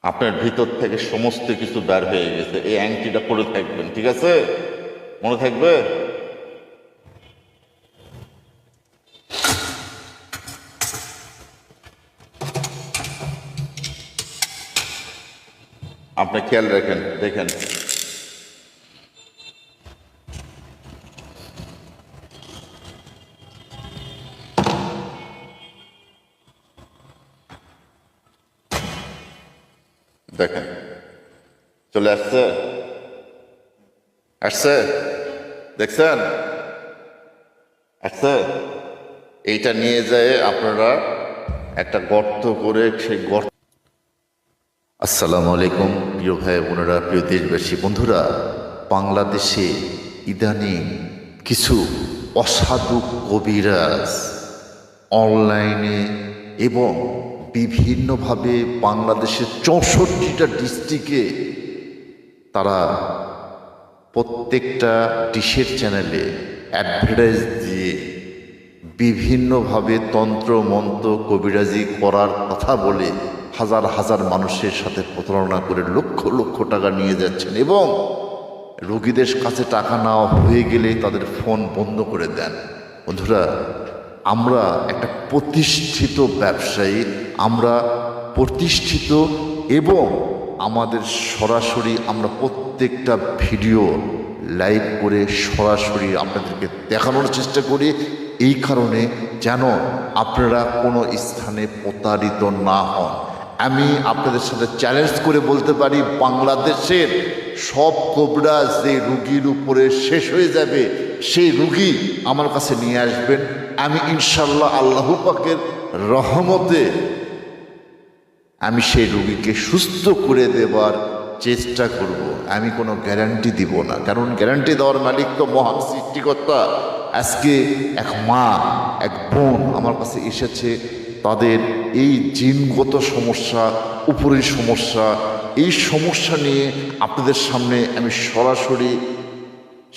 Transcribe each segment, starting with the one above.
আপনার ভিতর থেকে সমস্ত কিছু বের হয়ে গেছে। এই আংটিটা পরে থাকবেন, ঠিক আছে? মনে থাকবে? আপনি খেয়াল রাখেন, দেখেন। দেখেন, চলে আসছে, আসছে, দেখছেন? আসছে। এইটা নিয়ে যায় আপনারা একটা গর্ত করে, সেই গর্ত। আসসালামু আলাইকুম প্রিয় ভাই বোনেরা, প্রিয় দেশবাসী বন্ধুরা, বাংলাদেশে ইদানিং কিছু অসাধু কবিরাজ অনলাইনে এবং বিভিন্নভাবে বাংলাদেশের 64টা ডিস্ট্রিক্টে তারা প্রত্যেকটা ডিশের চ্যানেলে অ্যাডভার্টাইজ দিয়ে বিভিন্নভাবে তন্ত্র মন্ত্র কবিরাজি করার কথা বলে হাজার হাজার মানুষের সাথে প্রতারণা করে লক্ষ লক্ষ টাকা নিয়ে যাচ্ছেন এবং রোগীদের কাছে টাকা নেওয়া হয়ে গেলে তাদের ফোন বন্ধ করে দেন। বন্ধুরা, আমরা একটা প্রতিষ্ঠিত ব্যবসায়ী, আমরা প্রতিষ্ঠিত এবং আমাদের সরাসরি আমরা প্রত্যেকটা ভিডিও লাইভ করে সরাসরি আপনাদেরকে দেখানোর চেষ্টা করি, এই কারণে যেন আপনারা কোনো স্থানে প্রতারিত না হন। আমি আপনাদের সাথে চ্যালেঞ্জ করে বলতে পারি, বাংলাদেশের সব কবিরাজ যে রুগীর উপরে শেষ হয়ে যাবে, সেই রুগী আমার কাছে নিয়ে আসবেন। আমি ইনশাল্লাহ আল্লাহ পাকের রহমতে আমি সেই রুগীকে সুস্থ করে দেবার চেষ্টা করব। আমি কোনো গ্যারান্টি দিব না, কারণ গ্যারান্টি দেওয়ার মালিক তো মহান সৃষ্টিকর্তা। আজকে এক মা, এক বোন আমার কাছে এসেছে, তাদের এই জিনগত সমস্যা, উপরের সমস্যা, এই সমস্যা নিয়ে আপনাদের সামনে আমি সরাসরি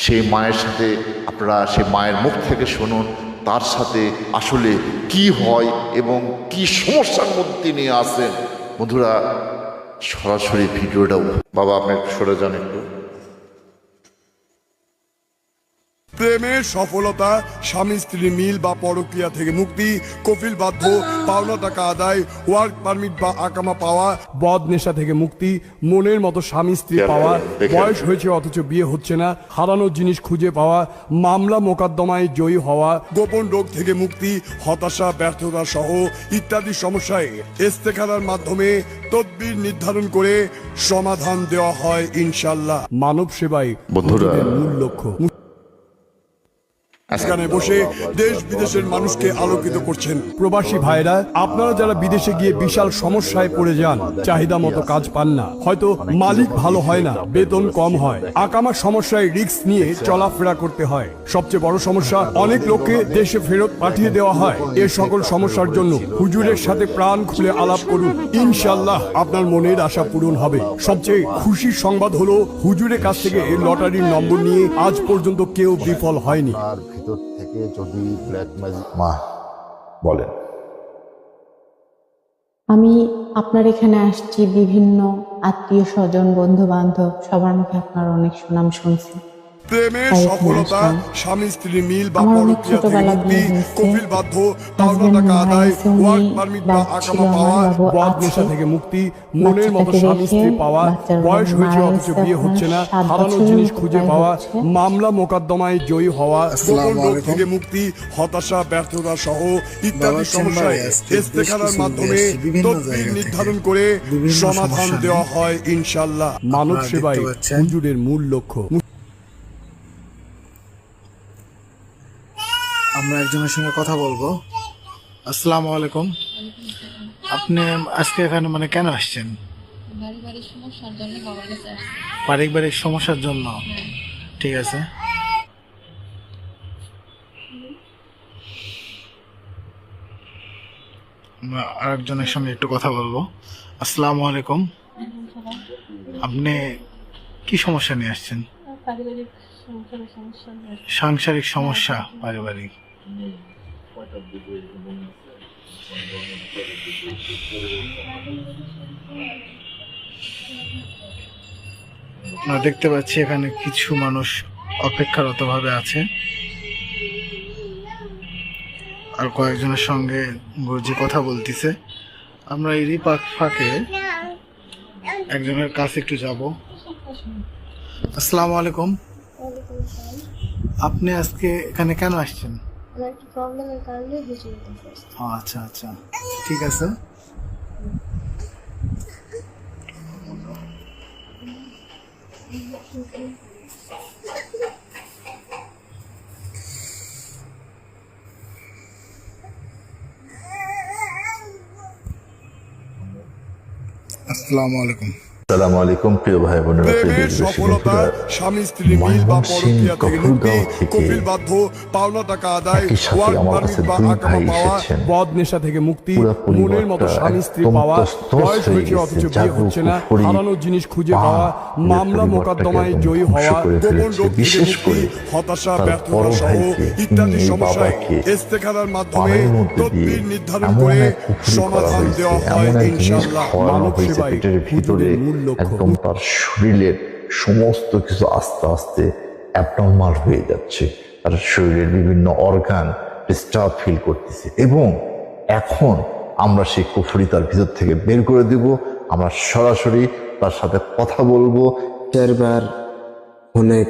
সেই মায়ের সাথে, আপনারা সেই মায়ের মুখ থেকে শুনুন তার সাথে আসলে কি হয় এবং কি সমস্যার মধ্যে নিয়ে আসেন। বন্ধুরা, সরাসরি ভিডিওটাও, বাবা আপনি একটু সরে যান একটু। প্রেমের সফলতা, স্বামী স্ত্রী মিল বা পরক্রিয়া থেকে মুক্তি, কফিল বাধ্য, পাওনা টাকা আদায়, ওয়ার্ক পারমিট বা আকামা পাওয়া, বদ নেশা থেকে মুক্তি, মনের মতো স্বামী স্ত্রী পাওয়া, বয়স হয়েছে অথচ বিয়ে হচ্ছে না, হারানো জিনিস খুঁজে পাওয়া, মামলা মোকদ্দমায় জয়ী হওয়া, গোপন রোগ থেকে মুক্তি, হতাশা, ব্যর্থতা সহ ইত্যাদি সমস্যায় ইস্তেখারার মাধ্যমে তদবির নির্ধারণ করে সমাধান দেওয়া হয় ইনশাল্লাহ। মানব সেবাই বন্ধুরা, মূল লক্ষ্য। এখানে বসে দেশ বিদেশের মানুষকে আলোকিত করছেন। প্রবাসী ভাইরা, আপনারা যারা বিদেশে গিয়ে বিশাল সমস্যায় পড়ে যান, চাহিদা মতো কাজ পান না, হয়তো মালিক ভালো হয় না, বেতন কম হয়, আকামার সমস্যায় রিস্ক নিয়ে চলাফেরা করতে হয়, সবচেয়ে বড় সমস্যা অনেক লোককে দেশে ফেরত পাঠিয়ে দেওয়া হয়, এ সকল সমস্যার জন্য হুজুরের সাথে প্রাণ খুলে আলাপ করুন, ইনশাল্লাহ আপনার মনের আশা পূরণ হবে। সবচেয়ে খুশির সংবাদ হলো, হুজুরের কাছ থেকে লটারির নম্বর নিয়ে আজ পর্যন্ত কেউ বিফল হয়নি। ভিতর থেকে যদি ব্ল্যাক ম্যাজিক মা বলেন। আমি আপনার এখানে আসছি বিভিন্ন আত্মীয় স্বজন, বন্ধু বান্ধব সবার মুখে আপনার অনেক সুনাম শুনছি। প্রেমের সফলতা, স্বামী স্ত্রী মিল বা আমার অনেক পরক্রিয়া থেকে ছোটবেলা মুক্তি, বিয়ে হয়েছে। কফিল বাধ্য, পাওনা হাজবেন্ড টাকা মারা আদায়, গেছে, উনি ওয়ার্ক পারমিট বা বাপ ছিল আকামা পাওয়া, আমার, বাবু বদ আছে। নেশা থেকে মুক্তি, মনের মতো বাচ্চাটাকে স্বামী স্ত্রী রেখে পাওয়া, বাচ্চার বয়স হয়েছে মারা অথচ গেছে, বিয়ে এখন হচ্ছে না, 7 হারানো বছর জিনিস খুঁজে প্রায় পাওয়া, হচ্ছে। মামলা মোকদ্দমায় জয়ী হওয়া, গোপন রোগ থেকে মুক্তি, হতাশা, ব্যর্থতা সহ ইত্যাদি সমস্যায় ইস্তেখারার মাধ্যমে তদবির নির্ধারণ করে সমাধান দেওয়া হয় ইনশাল্লাহ। মানব সেবাই হুজুরের মূল লক্ষ্য। আমরা একজনের সঙ্গে কথা বলবো। আসসালামু আলাইকুম। আপনি আজকে এখানে মানে কেন আসছেন? পারিবারিক সমস্যার জন্য বাবার কাছে আসছি। পারিবারিক সমস্যার জন্য? ঠিক আছে। আমরা আরেকজনের সঙ্গে একটু কথা বলবো। আসসালামু আলাইকুম। আপনি কি সমস্যা নিয়ে আসছেন? পারিবারিক সমস্যা সাংসারিক সমস্যা পারিবারিক। আমরা দেখতে পাচ্ছি এখানে কিছু মানুষ অপেক্ষারত ভাবে আছে, আর কয়েকজনের সঙ্গে গুরুজি কথা বলতেছে। আমরা এরই ফাঁকে একজনের কাছে একটু যাব। আসসালামু আলাইকুম, আপনি আজকে এখানে কেন আসছেন? আমার একটু প্রবলেমের কারণে হুজুর কাছে আসছি। ও আচ্ছা আচ্ছা, ঠিক আছে। আসসালামু আলাইকুম। আসসালামু আলাইকুম প্রিয় ভাই বোনেরা, প্রিয় প্রেমের দেশবাসী, সফলতা, বন্ধুরা। স্বামী স্ত্রী মিল বা ময়মনসিংহ পরকীয়া থেকে মুক্তি, গফরগাঁও থেকে কপিল বাধ্য, পাওনা টাকা আদায়, একই সাথে ওয়ার্ক আমার পারমিট কাছে বা দুই আকামা ভাই পাওয়া, এসেছেন। বদ নেশা থেকে মুক্তি, পুরো মনের মতো পরিবারটা স্বামী স্ত্রী একদম পাওয়া, তছনছ বয়স হয়ে হয়েছে অথচ গেছে, বিয়ে হচ্ছে না, জাগরুক, হারানো জিনিস খুঁজে বা পাওয়া, পুরো মামলা পরিবারটাকে মোকদ্দমায় একদম জয়ী ধ্বংস হওয়া, করে গোপন ফেলেছে। রোগ থেকে বিশেষ মুক্তি, করে হতাশা, তার ব্যর্থতা বড় সহ ভাইকে, ইত্যাদি এই সমস্যায় বাবাকে ইস্তেখারার মাধ্যমে পানির মধ্যে দিয়ে তদবির নির্ধারণ এমন করে এক কুফরি করা সমাধান হয়েছে, দেওয়া হয় এমন এক জিনিস ইনশাআল্লাহ। খাওয়ানো মানব হয়েছে সেবাই পেটের ভিতরে, হুজুরের মূল লক্ষ্য। একদম তার শরীরের সমস্ত কিছু আস্তে আস্তে অ্যাবনর্মাল হয়ে যাচ্ছে। তার শরীরের বিভিন্ন অর্গান ডিস্টার্ব ফিল করতেছে, এবং এখন আমরা সেই কুফরি তার ভিতর থেকে বের করে দিব। আমরা সরাসরি তার সাথে কথা বলবো। চারবার অনেক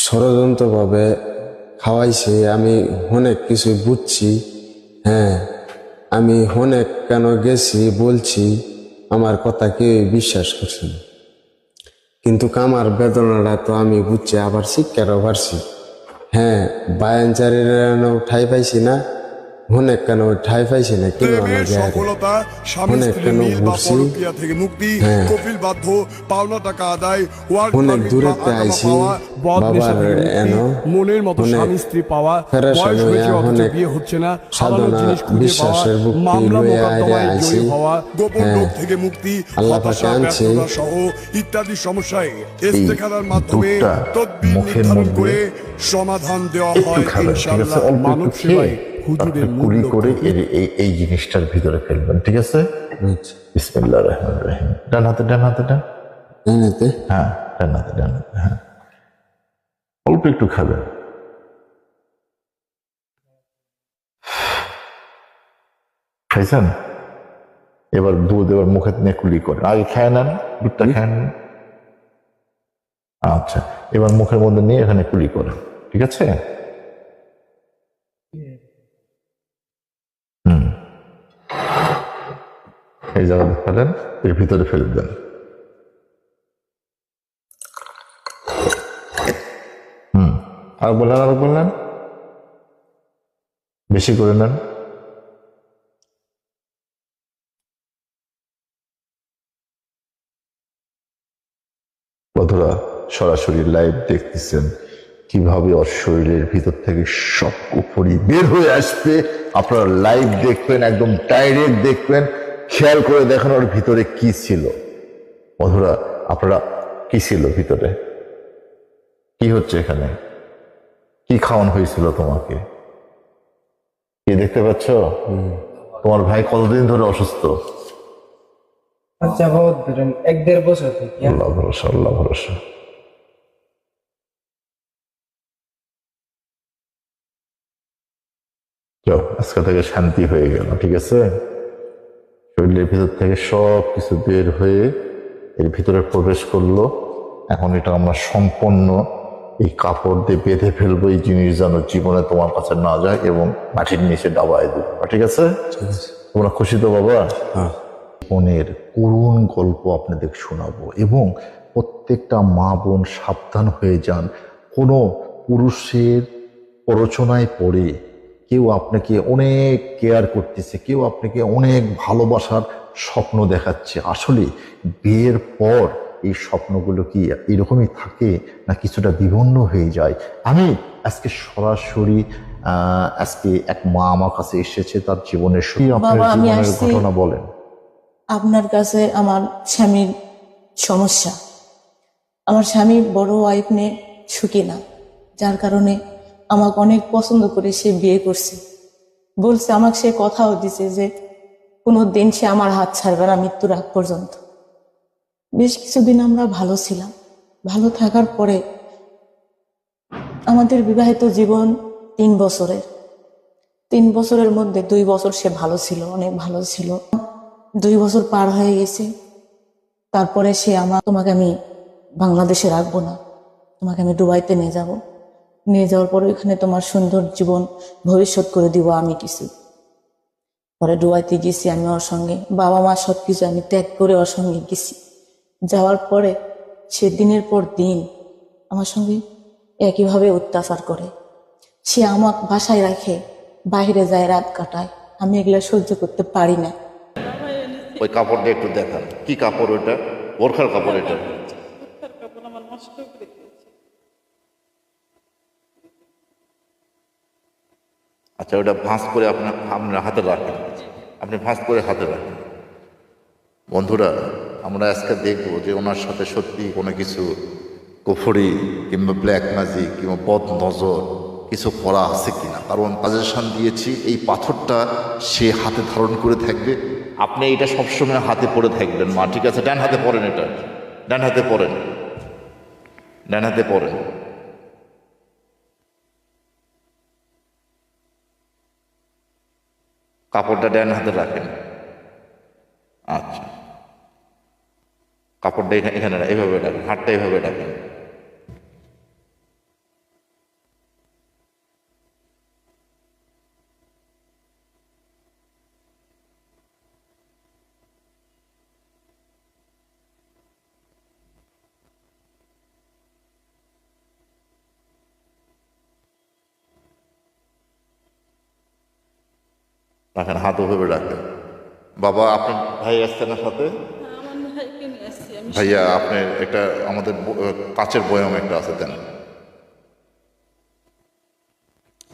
ষড়যন্ত্রভাবে খাওয়াইছে, আমি অনেক কিছু বুঝছি। হ্যাঁ, আমি অনেক কেন গেছি বলছি, আমার কথা কেউ বিশ্বাস করছে না, কিন্তু আমার বেদনাটা তো আমি বুঝছি, আবার শিক্ষারও পারছি। হ্যাঁ, বায়ানচারের ঠাই পাইছি না, অনেক কেন ঠাই পাইছি না, কেন প্রেমের সফলতা, স্বামী অনেক স্ত্রী কেন মিল বা ঘুরছি। পরকীয়া থেকে মুক্তি, হ্যাঁ। কপিল বাধ্য, পাওনা টাকা আদায়, ওয়ার্ক অনেক পারমিট বা দূরেতে আকামা আইছি, পাওয়া, বদ নেশা বাবার থেকে মুক্তি, এনো, মনের মতো অনেক স্বামী স্ত্রী পাওয়া, ফেরেশান বয়স হয়েছে হইয়া, অথচ অনেক বিয়ে হচ্ছে না, হারানো সাধনা জিনিস খুঁজে পাওয়া, বিশ্বাসের ভক্তি মামলা লইয়া মোকদ্দমায় আইছি। জয়ী হওয়া, গোপন হ্যাঁ। রোগ থেকে মুক্তি, আল্লাহ হতাশা, পাকে আনছি। ব্যর্থতা সহ ইত্যাদি সমস্যায় ইস্তেখারার মাধ্যমে দুধটা তদবির মুখের নির্ধারণ মধ্যে করে সমাধান দেওয়া একটু হয় খাবেন, ঠিক আছে? ইনশাআল্লাহ। অল্প মানব একটু খেয়ে সেবাই হুজুরের তারপরে মূল কুলি করে লক্ষ্য। এই জিনিসটার ভিতরে ফেলবেন, ঠিক আছে? আচ্ছা, বিসমিল্লাহির রহমানির রহিম। ডান হাতে, ডান হাতে, ডান, জানাতে হ্যাঁ, ডান হাতে, ডান হাতে, হ্যাঁ। অল্প একটু খাবেন। খাইছেন? এবার দুধ এবার মুখে নিয়ে কুলি করেন। আগে খেয়ে নেন, দুধটা খেয়ে নেন। আচ্ছা, এবার মুখের মধ্যে নিয়ে এখানে কুলি করেন, ঠিক আছে? এই জায়গাতে ফেলেন, এর ভিতরে ফেলে দেন। আর বললেন, বেশি করে নেন। বন্ধুরা, সরাসরি লাইভ দেখতেছেন কিভাবে ওর শরীরের ভিতর থেকে সব কুফরি বের হয়ে আসবে। আপনারা লাইভ দেখবেন, একদম ডাইরেক্ট দেখবেন, খেয়াল করে দেখেন ওর ভিতরে কি ছিল। বন্ধুরা, আপনারা কি ছিল ভিতরে, কি হচ্ছে এখানে, কি খাওয়ানো হয়েছিল তোমাকে, কি দেখতে পাচ্ছ? তোমার ভাই কতদিন ধরে অসুস্থ? আচ্ছা, বহুত ধরেন 1-1.5 বছর থেকে। আল্লাহ ভরসা, আল্লাহ ভরসা। যাও, আজকে থেকে শান্তি হয়ে গেল, ঠিক আছে? শরীরের ভিতর থেকে সব কিছু বের হয়ে এর ভিতরে প্রবেশ করলো। এখন এটা আমরা সম্পূর্ণ এই কাপড় দিয়ে বেঁধে ফেলবো, এই জিনিস যেন জীবনে তোমার কাছে না যায়, এবং মাটির নিচে দাবায় দেবো, ঠিক আছে? তোমরা খুশি তো বাবা? জীবনের করুণ গল্প আপনাদের শোনাবো, এবং প্রত্যেকটা মা বোন সাবধান হয়ে যান। কোনো পুরুষের প্ররোচনায় পড়ে কেউ আপনাকে অনেক কেয়ার করতেছে, কেউ আপনাকে অনেক ভালোবাসার স্বপ্ন দেখাচ্ছে। আসলে বিয়ের পর এই স্বপ্নগুলো কি এরকমই থাকে, না কিছুটা বিভিন্ন হয়ে যায়? আমি আজকে সরাসরি আজকে এক মা আমার কাছে এসেছে, তার জীবনের আপনার বাবা, আমি জীবনের আসছি ঘটনা বলেন। আপনার কাছে আমার স্বামীর সমস্যা। আমার স্বামী বড় ওয়াইফ নিয়ে সুখী না, যার কারণে আমাকে অনেক পছন্দ করে সে বিয়ে করছে। বলছে, আমাকে সে কথাও দিছে যে কোনো দিন সে আমার হাত ছাড়বে না মৃত্যুর আগ পর্যন্ত। বেশ কিছুদিন আমরা ভালো ছিলাম। ভালো থাকার পরে আমাদের বিবাহিত জীবন 3 বছরের। 3 বছরের মধ্যে 2 বছর সে ভালো ছিল, অনেক ভালো ছিল। 2 বছর পার হয়ে গেছে। তারপরে সে তোমাকে আমি বাংলাদেশে রাখবো না, তোমাকে আমি দুবাইতে নিয়ে যাব। নিয়ে যাওয়ার পরে ওইখানে তোমার সুন্দর জীবন ভবিষ্যৎ করে দিব আমি কিছু। পরে দুবাইতে গেছি আমি ওর সঙ্গে, বাবা মা সবকিছু আমি ত্যাগ করে ওর সঙ্গে গেছি। যাওয়ার পরে সে দিনের পর দিন আমার সঙ্গে একইভাবে অত্যাচার করে। সে আমাকে বাসায় রাখে, বাইরে যায়, রাত কাটায়। আমি এগুলো সহ্য করতে পারি না। ওই কাপড়টা একটু দেখান, কি কাপড় ওটা? বোরখার কাপড় এটা? আচ্ছা, ওটা ভাঁজ করে আপনার হাতে রাখেন, আপনি ভাঁজ করে হাতে রাখেন। বন্ধুরা, আমরা আজকে দেখবো যে ওনার সাথে সত্যি কোনো কিছু কুফরি কিংবা ব্ল্যাক ম্যাজিক কিংবা বদ নজর কিছু করা আছে কিনা। কারণ সাজেশন দিয়েছি এই পাথরটা সে হাতে ধারণ করে থাকবে, আপনি এটা সবসময় হাতে পরে থাকবেন। মা, ঠিক আছে? ডান হাতে পরেন, এটা ডান হাতে পরেন, ডান হাতে পরেন। কাপড়টা ডান হাতে রাখেন। আচ্ছা, কাপড়টা এখানে এইভাবে রাখেন, হাতটা এইভাবে রাখেন। রাখেন, হাত ওভাবে রাখেন। বাবা, আপনার ভাই আসছে না সাথে? ভাইয়া, আপনি একটা আমাদের কাচের বয়াম একটা আছে, দেন।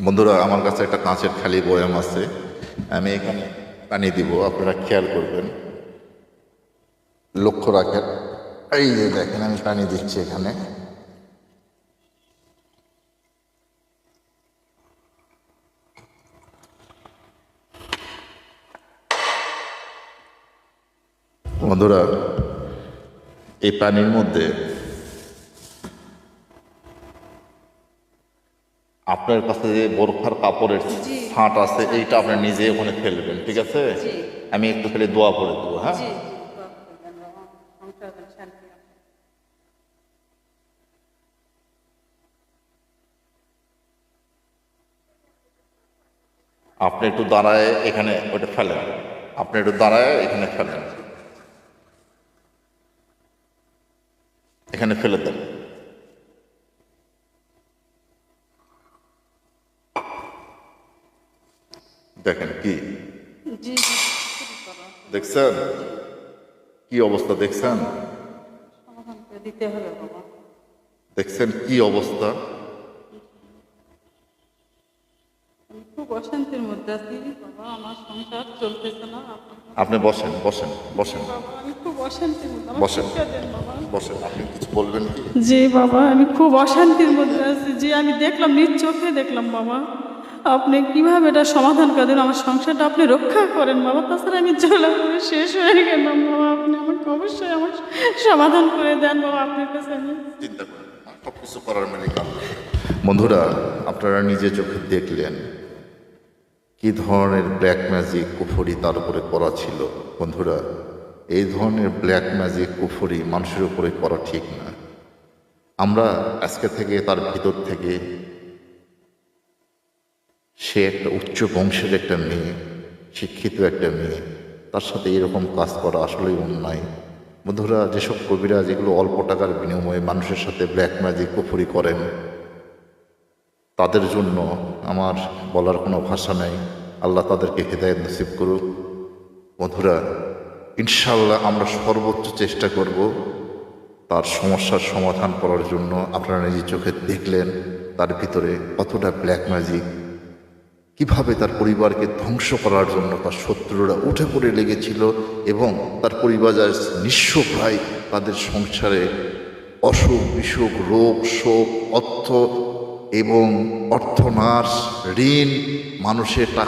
বন্ধুরা, আমার কাছে একটা কাঁচের খালি বয়াম আছে, আমি এখানে পানি দিব, আপনারা খেয়াল করবেন, লক্ষ্য রাখেন। এই যে দেখেন, আমি পানি দিচ্ছি এখানে। বন্ধুরা, এই পানির মধ্যে আপনার কাছে যে বোরখার কাপড়ের ছাঁট আছে, এইটা আপনি নিজে ওখানে ফেলবেন, ঠিক আছে? আমি একটু ফেলে দোয়া করে দেবো। হ্যাঁ, আপনি একটু দাঁড়ায় এখানে ওটা ফেলেন, আপনি একটু দাঁড়ায় এখানে ফেলেন, এখানে ফেলে দেন। দেখেন কি দেখছেন, কি অবস্থা দেখছেন? দেখছেন কি অবস্থা? খুব অশান্তির মধ্যে আছি বাবা, আমার সংসার চলতেছে না। আপনি বসেন, বসেন, বসেন, বাবা, আমি খুব অশান্তির মধ্যে, আমার বসেন, শিক্ষা দেন বাবা। বসেন। আপনি কিছু বলবেন কি? জি বাবা, আমি খুব অশান্তির মধ্যে আছি। জি, আমি দেখলাম, নিজ চোখে দেখলাম বাবা। আপনি কিভাবে এটা সমাধান করে দেন, আমার সংসারটা আপনি রক্ষা করেন বাবা। তাছাড়া আমি জ্বালা করে শেষ হয়ে গেলাম বাবা। আপনি আমাকে অবশ্যই আমার সমাধান করে দেন বাবা, আপনার কাছে আমি চিন্তা করেন, সব কিছু করার মানে কাজ। বন্ধুরা, আপনারা নিজে চোখে দেখলেন কি ধরনের ব্ল্যাক ম্যাজিক কুফরি তার উপরে করা ছিল। বন্ধুরা, এই ধরনের ব্ল্যাক ম্যাজিক কুফরি মানুষের উপরে করা ঠিক না। আমরা আজকে থেকে তার ভিতর থেকে, সে একটা উচ্চ বংশের একটা মেয়ে, শিক্ষিত একটা মেয়ে, তার সাথে এরকম কাজ করা আসলেই অন্যায়। বন্ধুরা, যেসব কবিরা যেগুলো অল্প টাকার বিনিময়ে মানুষের সাথে ব্ল্যাক ম্যাজিক কুফরি করেন, তাদের জন্য আমার বলার কোনো ভাষা নেই। আল্লাহ তাদেরকে হেদায়েত নসিব করুক। বন্ধুরা, ইনশাআল্লাহ আমরা সর্বোচ্চ চেষ্টা করব তার সমস্যার সমাধান করার জন্য। আপনারা নিজে চোখে দেখলেন তার ভিতরে কতটা ব্ল্যাক ম্যাজিক, কিভাবে তার পরিবারকে ধ্বংস করার জন্য তার শত্রুরা উঠে পড়ে লেগেছিল এবং তার পরিবার নিঃস্ব প্রায়, তাদের সংসারে অসুখ বিসুখ, রোগ শোক, অর্থ এবং অর্থনাশ, ঋণ, মানুষের টাকা